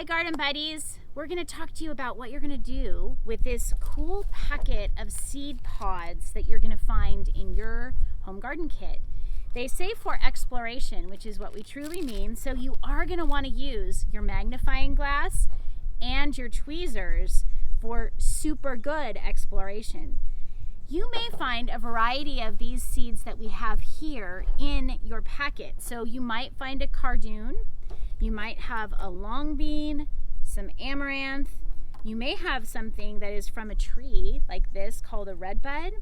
Hi Garden Buddies! We're going to talk to you about what you're going to do with this cool packet of seed pods that you're going to find in your home garden kit. They say for exploration, which is what we truly mean, so you are going to want to use your magnifying glass and your tweezers for super good exploration. You may find a variety of these seeds that we have here in your packet. So you might find a cardoon, you might have a long bean, some amaranth, you may have something that is from a tree like this called a redbud,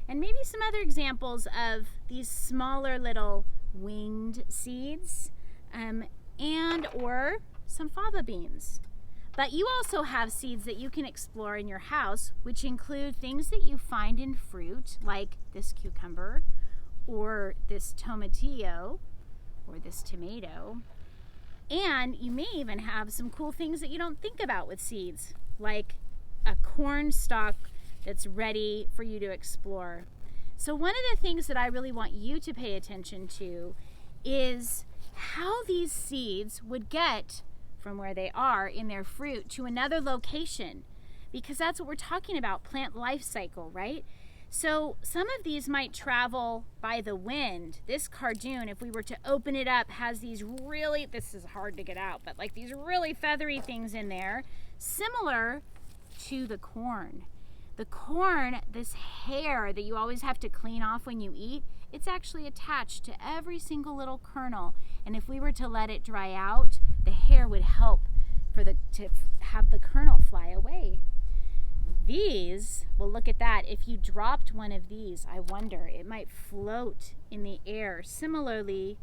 and maybe some other examples of these smaller little winged seeds and or some fava beans. But you also have seeds that you can explore in your house, which include things that you find in fruit, like this cucumber, or this tomatillo, or this tomato. And you may even have some cool things that you don't think about with seeds, like a corn stalk that's ready for you to explore. So one of the things that I really want you to pay attention to is how these seeds would get from where they are in their fruit to another location, because that's what we're talking about, plant life cycle, right? So some of these might travel by the wind. This cardoon, if we were to open it up, has these really, this is hard to get out, but like these really feathery things in there, similar to the corn. The corn, this hair that you always have to clean off when you eat, it's actually attached to every single little kernel. And if we were to let it dry out, the hair would help to have the kernel fly away. These, well, look at that. If you dropped one of these, I wonder, it might float in the air, similarly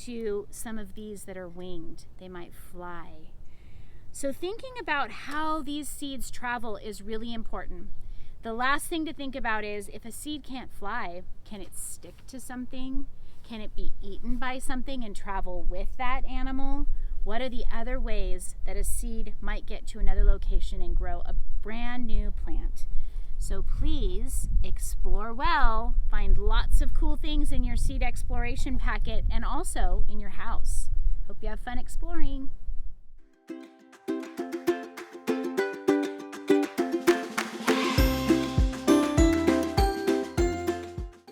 to some of these that are winged. They might fly. So thinking about how these seeds travel is really important. The last thing to think about is, if a seed can't fly, can it stick to something? Can it be eaten by something and travel with that animal? What are the other ways that a seed might get to another location and grow a brand new plant? So please explore well, find lots of cool things in your seed exploration packet and also in your house. Hope you have fun exploring.